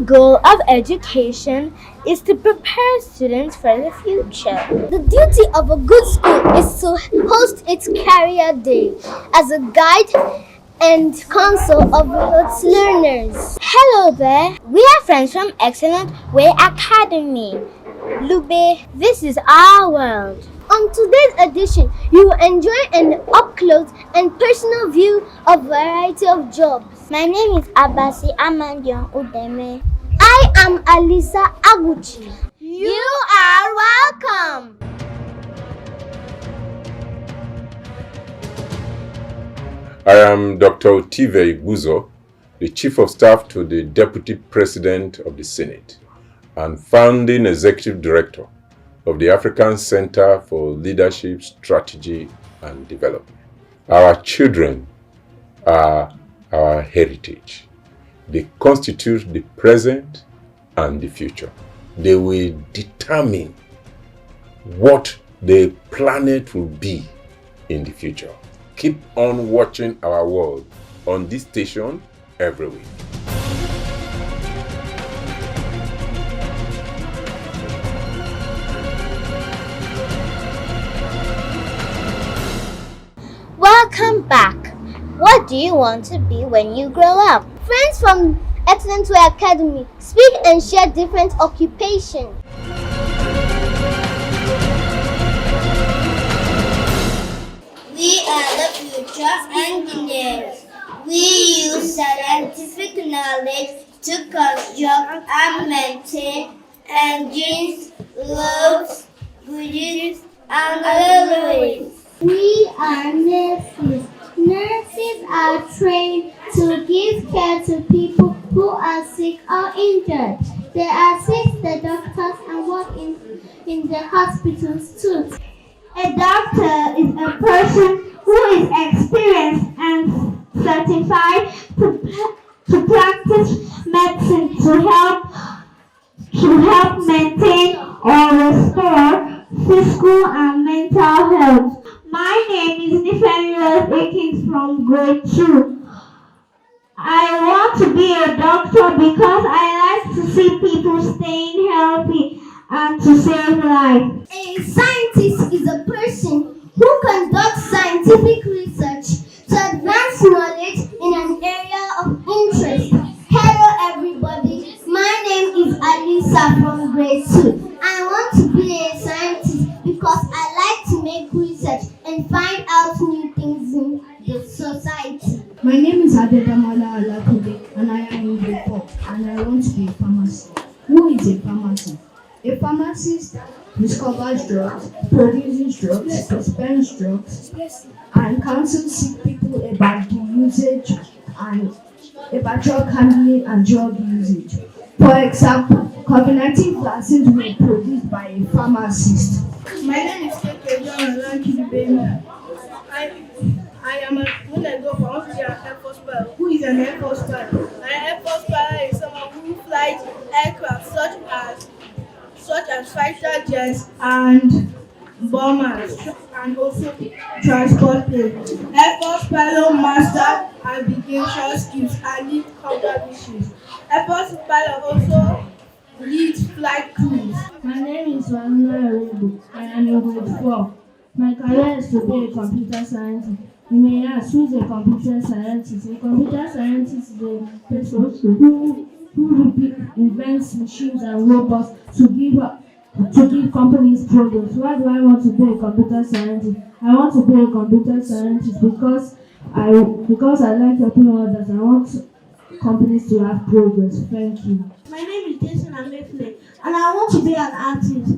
The goal of education is to prepare students for the future. The duty of a good school is to host its career day as a guide and counsel of its learners. Hello there, we are friends from Excellent Way Academy. Lube, this is our world. On today's edition, you will enjoy an up-close and personal view of a variety of jobs. My name is Abasi Amandion Udeme. I am Alisa Aguchi. You are welcome. I am Dr. Otive Igbuzo, the Chief of Staff to the Deputy President of the Senate and founding Executive Director of the African Center for Leadership, Strategy and Development. Our children are our heritage. They constitute the present and the future. They will determine what the planet will be in the future. Keep on watching our world on this station every week. Welcome back. What do you want to be when you grow up? Friends from Excellent Way Academy speak and share different occupations. We are the future engineers. We use scientific knowledge to construct and maintain engines, roads, bridges, and railways. We are nurses. Nurses are trained to give care to people who are sick or injured. They assist the doctors and work in the hospitals too. A doctor is a person who is experienced and certified to practice medicine to help maintain or restore physical and mental health. My name is Nifemi Akins from grade 2. I want to be a doctor because I like to see people staying healthy and to save life. A scientist is a person who conducts scientific research to advance knowledge in an area of interest. Hello everybody, my name is Alisa from grade 2. I want to be a scientist because I like to make research and find out new things in the society. My name is Adedamola Alakude and I am in grade 4 and I want to be a pharmacist. Who is a pharmacist? A pharmacist discovers drugs, produces drugs, dispenses drugs, and counsels sick people about the usage and about drug handling and drug usage. For example, COVID-19 vaccines were produced by a pharmacist. My name is Keke John Alankidibemi. When I go up, I want to be an Air Force pilot. Who is an Air Force pilot? An Air Force pilot is someone who flies aircraft such as fighter jets and bombers, and also transport planes. Air Force pilot master navigation skills and lead combat missions. Air Force pilot also leads flight crews. My name is Wanuna Erebu. I am in grade 4. My career is to be a computer scientist. You may ask, who is a computer scientist? A computer scientist is a person who invents machines and robots to give companies progress. Why do I want to be a computer scientist? I want to be a computer scientist because I like helping others. I want companies to have progress. Thank you. My name is Jason Amefle and I want to be an artist.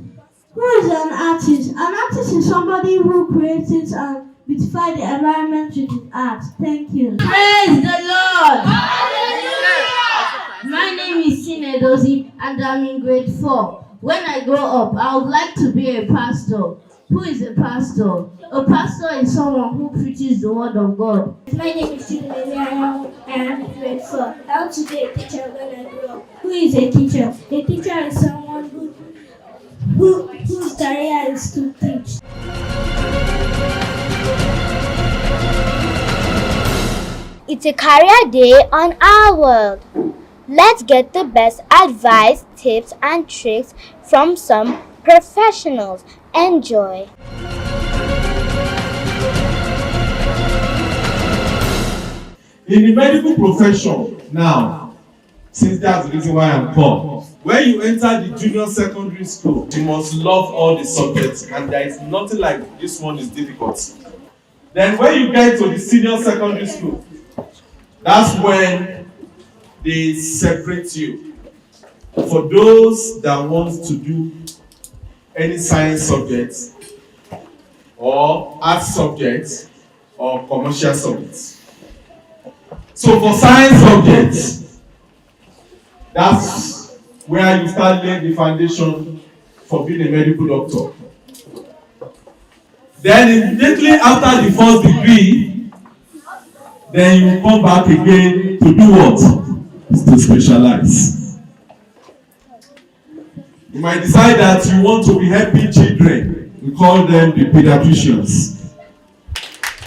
Who is an artist? An artist is somebody who creates and beautifies the environment with his art. Thank you. Praise the Lord! My name is Sinedozi and I'm in grade 4. When I grow up, I would like to be a pastor. Who is a pastor? A pastor is someone who preaches the word of God. My name is Chidinemi. I am in grade 4. I want to be a teacher when I grow up. Who is a teacher? A teacher is someone whose career is to teach. It's a career day on our world. Let's get the best advice, tips, and tricks from some professionals. Enjoy! In the medical profession now, since that's the reason why I'm called, when you enter the junior secondary school, you must love all the subjects, and there is nothing like this one is difficult. Then when you get to the senior secondary school, that's when they separate you. For those that want to do any science subjects or art subjects or commercial subjects. So for science subjects, that's where you start laying the foundation for being a medical doctor. Then immediately after the first degree, then you come back again to do what? To specialize. You might decide that you want to be helping children. We call them the pediatricians.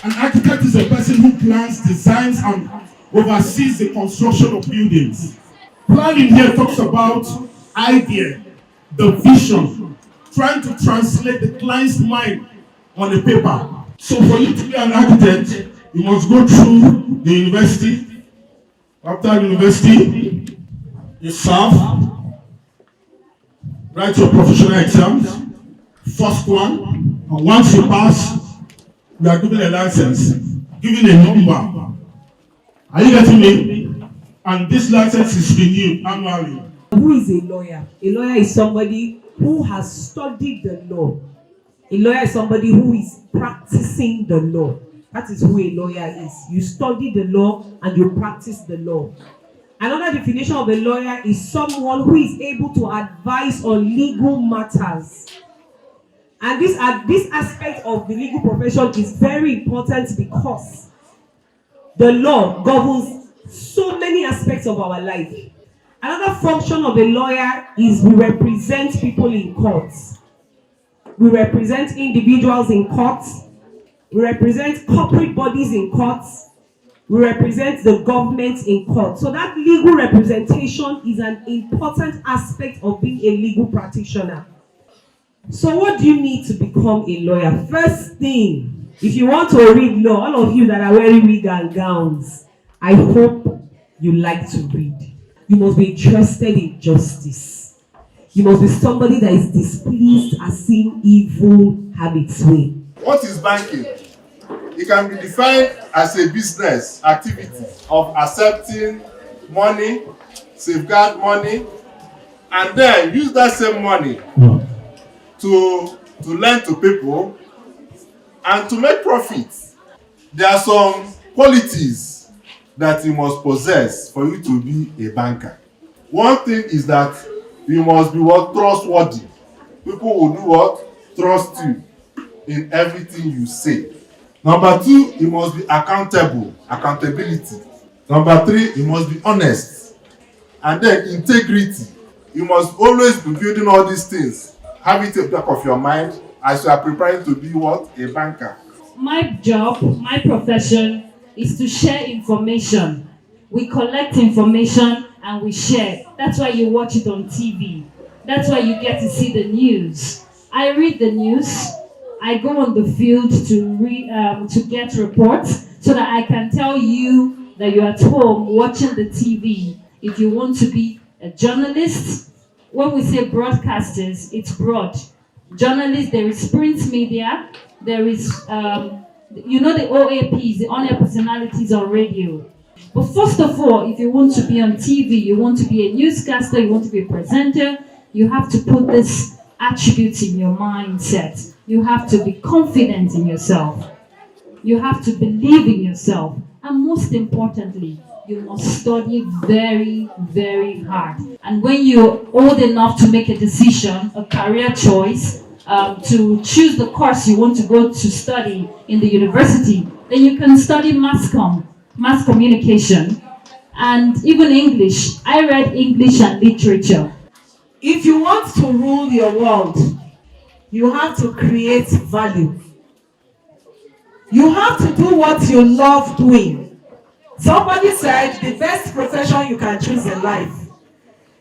An architect is a person who plans, designs, and oversees the construction of buildings. Planning here talks about idea, the vision, trying to translate the client's mind on the paper. So for you to be an architect, you must go through the university. After the university, you serve, write your professional exams, first one, and once you pass, you are given a license, given a number. Are you getting me? And this license is renewed annually. Who is a lawyer? A lawyer is somebody who has studied the law. A lawyer is somebody who is practicing the law. That is who a lawyer is. You study the law and you practice the law. Another definition of a lawyer is someone who is able to advise on legal matters. And this aspect of the legal profession is very important because the law governs so many aspects of our life. Another function of a lawyer is we represent people in courts. We represent individuals in courts. We represent corporate bodies in courts. We represent the government in court. So that legal representation is an important aspect of being a legal practitioner. So what do you need to become a lawyer? First thing, if you want to read law, all of you that are wearing wig and gowns, I hope you like to read. You must be interested in justice. You must be somebody that is displeased at seeing evil have its way. What is banking? It can be defined as a business activity of accepting money, safeguard money, and then use that same money to lend to people and to make profits. There are some qualities that you must possess for you to be a banker. One thing is that you must be trustworthy. People will do what? Trust you in everything you say. Number two, you must be accountable. Accountability. Number three, you must be honest. And then integrity. You must always be building all these things. Have it at the back of your mind as you are preparing to be what? A banker. My job, my profession is to share information. We collect information and we share. That's why you watch it on TV. That's why you get to see the news. I read the news. I go on the field to get reports so that I can tell you that you're at home watching the TV. If you want to be a journalist, when we say broadcasters, it's broad. Journalists, there is print media, there is, the OAPs, the on-air personalities on radio. But first of all, if you want to be on TV, you want to be a newscaster, you want to be a presenter, you have to put this attributes in your mindset. You have to be confident in yourself. You have to believe in yourself. And most importantly, you must study very, very hard. And when you're old enough to make a decision, a career choice, to choose the course you want to go to study in the university, then you can study mass communication, and even English. I read English and literature. If you want to rule your world, you have to create value. You have to do what you love doing. Somebody said the best profession you can choose in life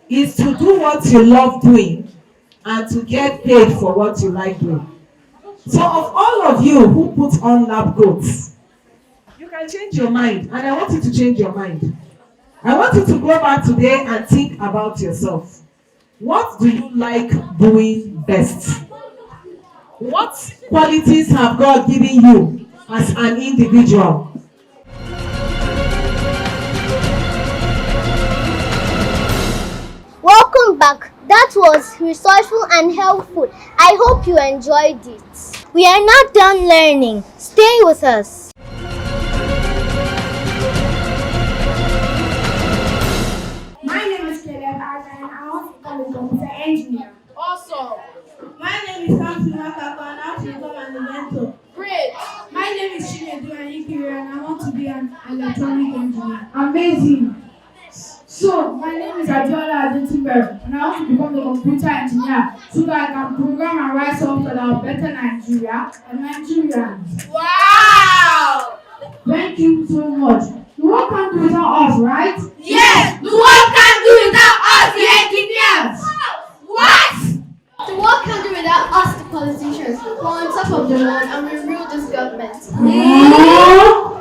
is to do what you love doing and to get paid for what you like doing. So of all of you who put on lab coats, you can change your mind, and I want you to change your mind. I want you to go back today and think about yourself. What do you like doing best? What qualities have God given you as an individual? Welcome back. That was resourceful and helpful. I hope you enjoyed it. We are not done learning. Stay with us. My name is Caleb Arthur and I want to become a computer engineer. Awesome. My name is Samson Makako and I want to become an inventor. Great. My name is Chinedu Anyikiri and I want to be an electronic engineer. Amazing. So, my name is Adiola Adetunbero and I want to become a computer engineer so that I can program and write software that will better Nigeria and Nigerians. Wow! Thank you so much. The world can't do without us, right? Yes, the world can do without us, the engineers. What? The world can't do without us, the politicians, who are on top of the world and we rule this government.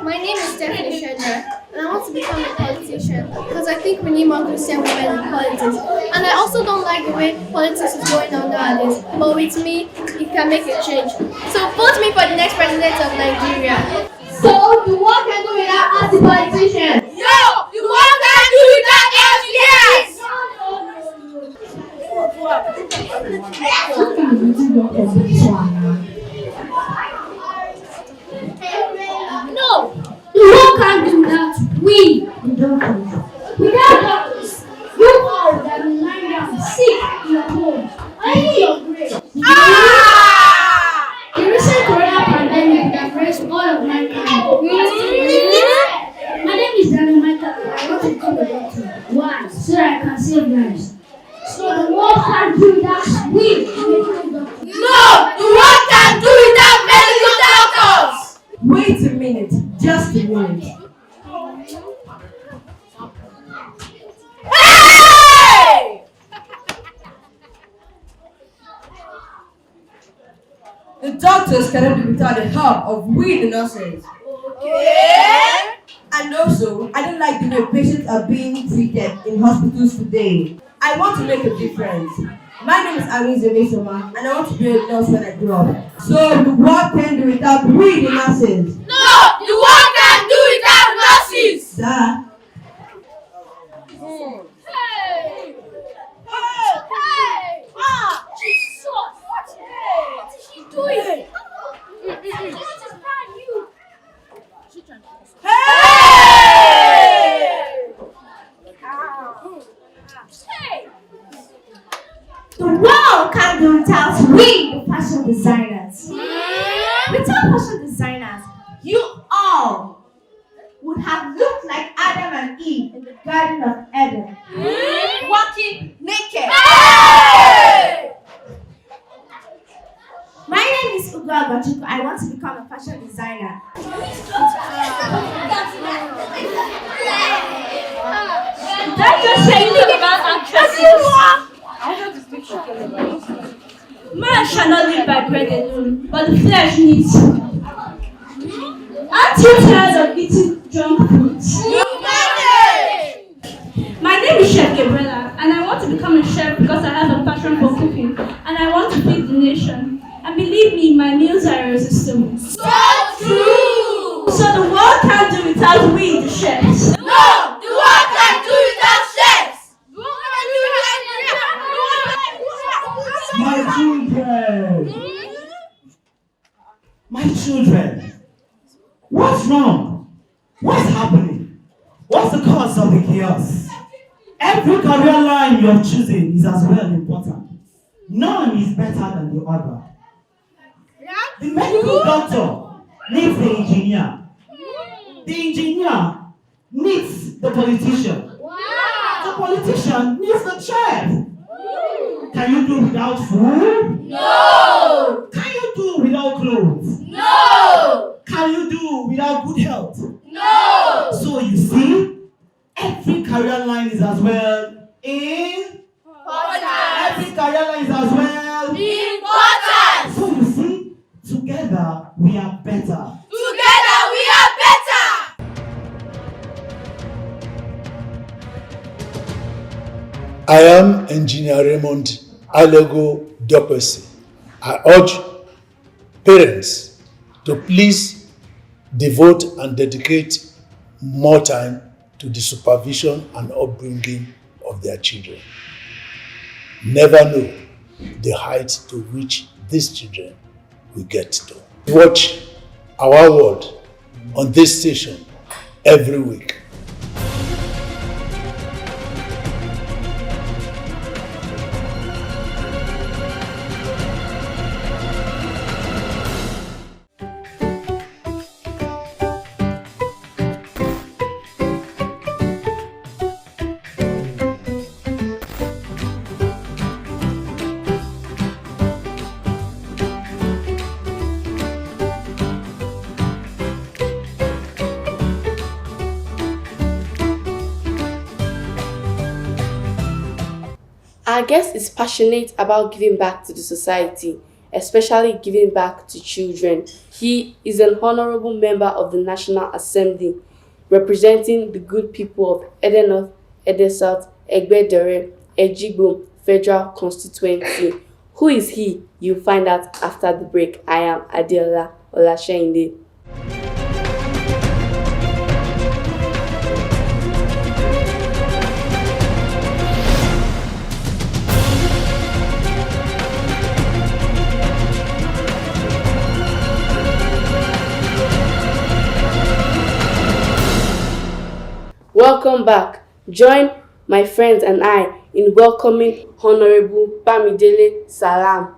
My name is Stephanie Shedra and I want to become a politician because I think we need more Christian women in politics. And I also don't like the way politics is going on nowadays, but with me, it can make a change. So vote me for the next president of Nigeria. So the world can do without us, the politicians. Yo, the world can do without engineers. No, the world can't do without we, the doctors. Without doctors, you all that will lie down sick in your home, only your grave. The recent corona pandemic has raised all of mankind. My name is Daniel Michael and I want to become a doctor. Why? So that I can save lives. So the world can't do without we, medical doctors. No, the world can do without medical doctors. Wait a minute, just a minute. Hey! The doctors cannot do without the help of we the nurses. Okay. And also, I don't like the way patients are being treated in hospitals today. I want to make a difference. My name is Amize Mesoma and I want to be a nurse when I grow up. So the world can do without we the nurses. No, the world can do without nurses. Duh. Hey! Hey! Ah! Jesus! What is she doing? The world can't do without we, the fashion designers. Without fashion designers, you all would have looked like Adam and Eve in the Garden of Eden, walking naked. My name is Ugo Agachuku. I want to become a fashion designer. Did I just say anything about actresses? Man shall not live by bread alone, but the flesh needs food. Aren't you tired of eating junk food? My name is Chef Gabriela, and I want to become a chef because I have a passion for cooking, and I want to feed the nation. And believe me, my meals are irresistible. So true! So the world can't do without we, the chefs. No, the world can do without chefs. My children! My children! What's wrong? What's happening? What's the cause of the chaos? Every career line you're choosing is as well important. None is better than the other. The medical doctor needs the engineer. The engineer needs the politician. The politician needs the chef. Can you do without food? No! Can you do without clothes? No! Can you do without good health? No! So you in Important. every career line is as well. Important. So you see, together we are better. Together we are better. I am Engineer Raymond Alego Dopesi. I urge parents to please devote and dedicate more time to the supervision and upbringing of their children. Never know the height to which these children will get to. Watch our world on this station every week. Our guest is passionate about giving back to the society, especially giving back to children. He is an honorable member of the National Assembly, representing the good people of Ede North, Ede South, Egbedere, Ejigbo Federal Constituency. Who is he? You'll find out after the break. I am Adela Olasheinde. Welcome back. Join my friends and I in welcoming Honorable Bamidele Salam.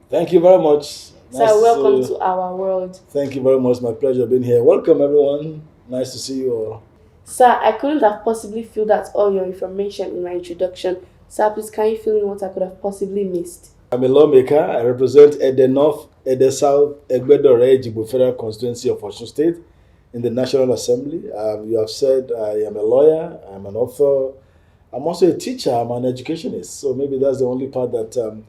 Thank you very much. Sir, welcome to our world. Thank you very much. My pleasure being here. Welcome, everyone. Nice to see you all. Sir, I couldn't have possibly filled out all your information in my introduction. Sir, please, can you fill in what I could have possibly missed? I'm a lawmaker. I represent Ede North, Ede South, Egbedore, Ejigbo Federal Constituency of Osun State in the National Assembly. You have said I am a lawyer, I'm an author, I'm also a teacher, I'm an educationist. So maybe that's the only part that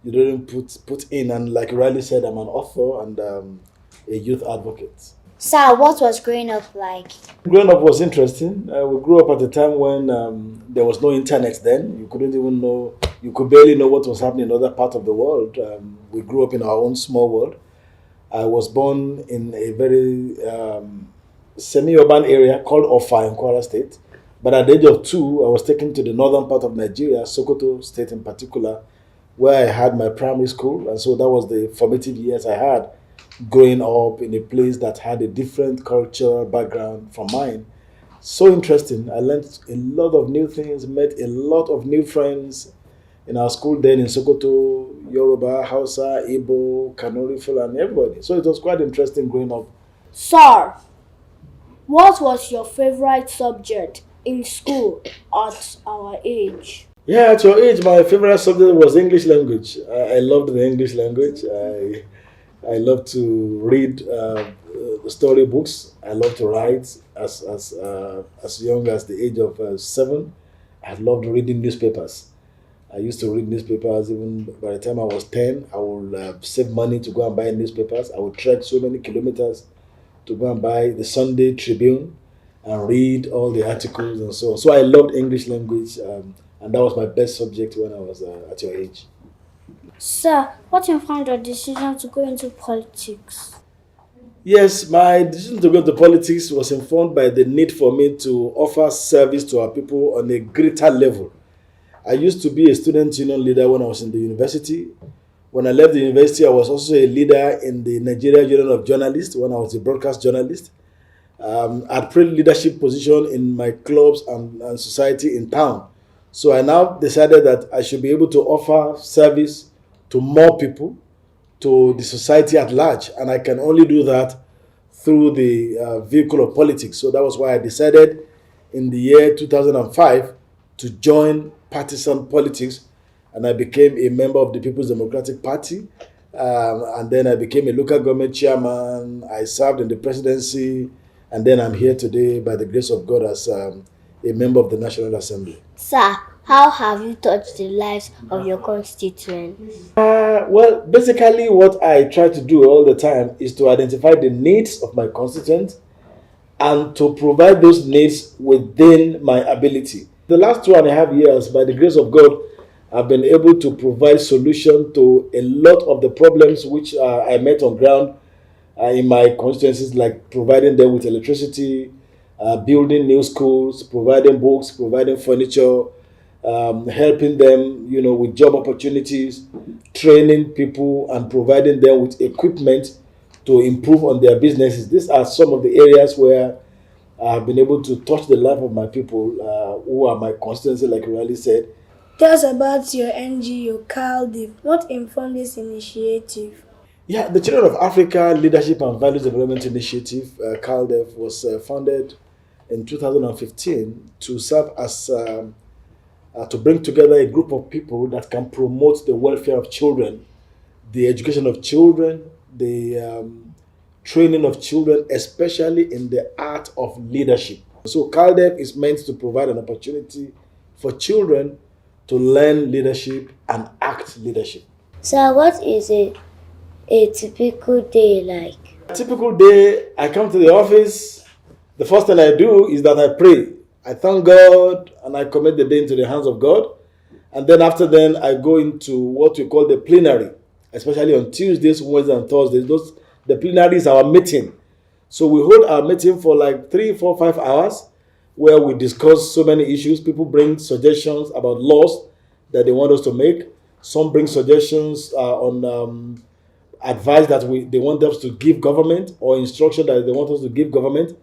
you didn't put in. And like you rightly said, I'm an author and a youth advocate. Sir, what was growing up like? Growing up was interesting. We grew up at a time when there was no internet then. You couldn't even know, you could barely know what was happening in other parts of the world. We grew up in our own small world. I was born in a very semi-urban area called Ofa in Kwara State. But at the age of 2, I was taken to the northern part of Nigeria, Sokoto State in particular, where I had my primary school. And so that was the formative years I had growing up in a place that had a different cultural background from mine. So interesting. I learned a lot of new things, met a lot of new friends in our school then in Sokoto, Yoruba, Hausa, Igbo, Kanuri, Fulani, everybody. So it was quite interesting growing up. Sir, what was your favorite subject in school at our age? Yeah, at your age, my favorite subject was English language. I loved the English language. I love to read storybooks. I love to write. As young as the age of 7, I loved reading newspapers. I used to read newspapers even by the time I was 10. I would save money to go and buy newspapers. I would trek so many kilometers to go and buy the Sunday Tribune and read all the articles and so on. So I loved English language, and that was my best subject when I was at your age. Sir, what informed your decision to go into politics? Yes, my decision to go into politics was informed by the need for me to offer service to our people on a greater level. I used to be a student union leader when I was in the university. When I left the university, I was also a leader in the Nigeria Union of Journalists when I was a broadcast journalist. I'd played leadership position in my clubs and society in town. So I now decided that I should be able to offer service to more people, to the society at large. And I can only do that through the vehicle of politics. So that was why I decided in the year 2005 to join partisan politics, and I became a member of the People's Democratic Party, and then I became a local government chairman. I served in the presidency, and then I'm here today by the grace of God as a member of the National Assembly. Sir, How have you touched the lives of your constituents? Well, basically, what I try to do all the time is to identify the needs of my constituents and to provide those needs within my ability. The last 2.5 years, by the grace of God, I've been able to provide solution to a lot of the problems which I met on ground in my constituencies, like providing them with electricity, building new schools, providing books, providing furniture, helping them, with job opportunities, training people, and providing them with equipment to improve on their businesses. These are some of the areas where I've been able to touch the life of my people who are my constituency, like you really said. Tell us about your NGO, CALDIV. What informed this initiative? Yeah, the Children of Africa Leadership and Values Development Initiative, CALDEF, was founded in 2015 to serve as to bring together a group of people that can promote the welfare of children, the education of children, the training of children, especially in the art of leadership. So CALDEF is meant to provide an opportunity for children to learn leadership and act leadership. So what is a typical day like? A typical day, I come to the office. The first thing I do is that I pray. I thank God and I commit the day into the hands of God. And then after then, I go into what we call the plenary, especially on Tuesdays, Wednesdays, and Thursdays. The plenary is our meeting. So we hold our meeting for like 3, 4, 5 hours where we discuss so many issues. People bring suggestions about laws that they want us to make. Some bring suggestions on advice that they want us to give government or instruction that they want us to give government.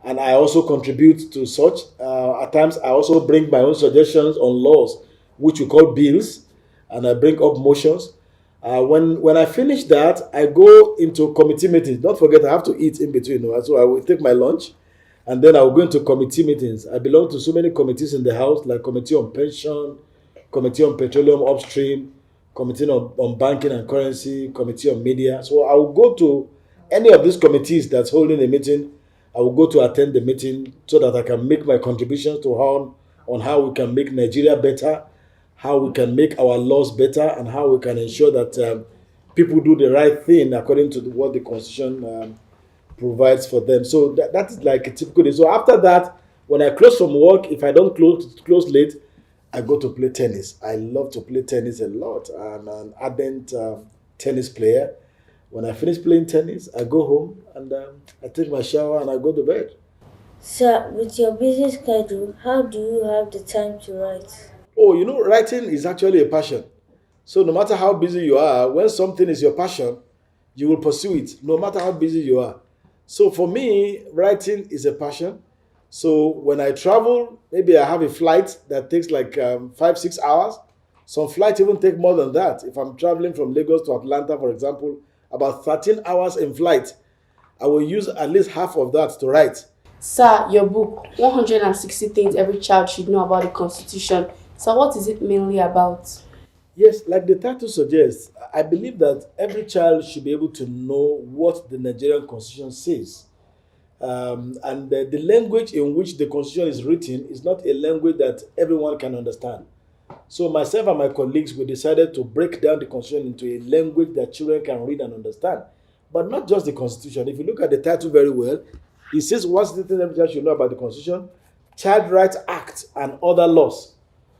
And I also contribute to such. At times, I also bring my own suggestions on laws, which we call bills, and I bring up motions. When I finish that, I go into committee meetings. Don't forget, I have to eat in between. So I will take my lunch, and then I will go into committee meetings. I belong to so many committees in the house, like Committee on Pension, Committee on Petroleum Upstream, Committee on Banking and Currency, Committee on Media. So I will go to any of these committees that's holding a meeting. I will go to attend the meeting so that I can make my contributions to on how we can make Nigeria better, how we can make our laws better, and how we can ensure that people do the right thing according to what the Constitution provides for them. So that is like a typical day. So after that, when I close from work, if I don't close late, I go to play tennis. I love to play tennis a lot. I'm an ardent tennis player. When I finish playing tennis, I go home and I take my shower and I go to bed. Sir, with your busy schedule, how do you have the time to write? Oh, writing is actually a passion. So no matter how busy you are, when something is your passion, you will pursue it, no matter how busy you are. So for me, writing is a passion. So when I travel, maybe I have a flight that takes like 5, 6 hours. Some flights even take more than that. If I'm traveling from Lagos to Atlanta, for example, about 13 hours in flight, I will use at least half of that to write. Sir, your book, 160 Things Every Child Should Know About the Constitution. So what is it mainly about? Yes, like the title suggests, I believe that every child should be able to know what the Nigerian Constitution says. And the language in which the Constitution is written is not a language that everyone can understand. So myself and my colleagues, we decided to break down the Constitution into a language that children can read and understand. But not just the Constitution. If you look at the title very well, it says what's the thing every child should know about the Constitution, Child Rights Act, and other laws.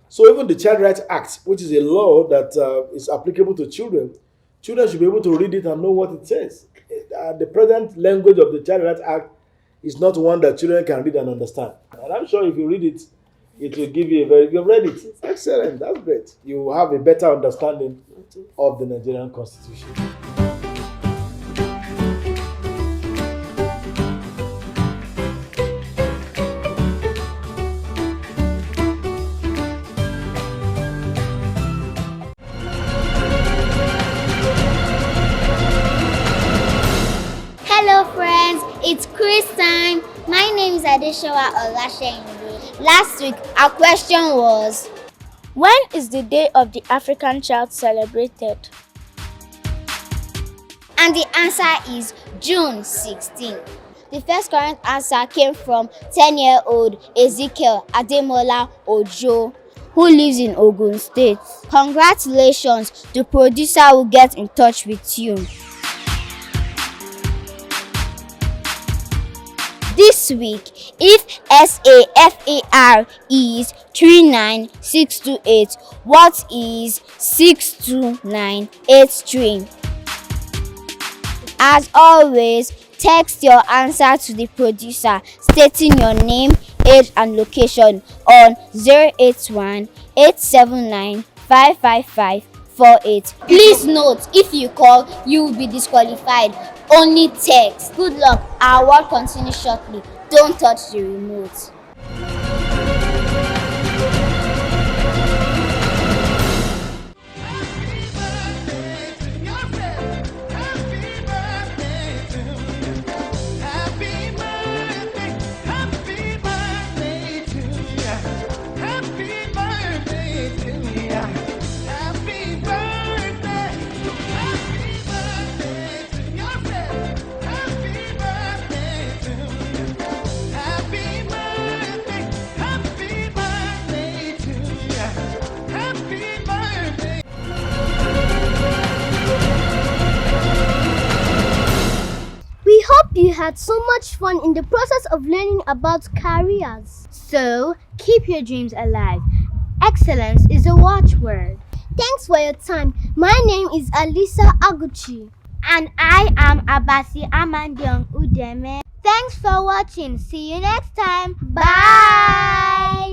So even the Child Rights Act, which is a law that is applicable to children, children should be able to read it and know what it says. The present language of the Child Rights Act is not one that children can read and understand. And I'm sure if you read it, it will give you you've read it. Excellent, that's great. You will have a better understanding of the Nigerian Constitution. Hello friends, it's quiz time. My name is Adeshawa Olashendu. Last week, our question was, When is the Day of the African Child celebrated? And the answer is June 16. The first correct answer came from 10-year-old Ezekiel Ademola Ojo. who lives in Ogun State. Congratulations, the producer will get in touch with you. This week, if SAFAR is 39628, what is 62983? As always, text your answer to the producer stating your name, age and location on 081-879-55548. Please note, if you call, you will be disqualified. Only text. Good luck. Our work continues shortly. Don't touch the remote. We hope you had so much fun in the process of learning about careers. So, keep your dreams alive. Excellence is a watchword. Thanks for your time. My name is Alisa Aguchi. And I am Abasi Amandiong Udeme. Thanks for watching. See you next time. Bye.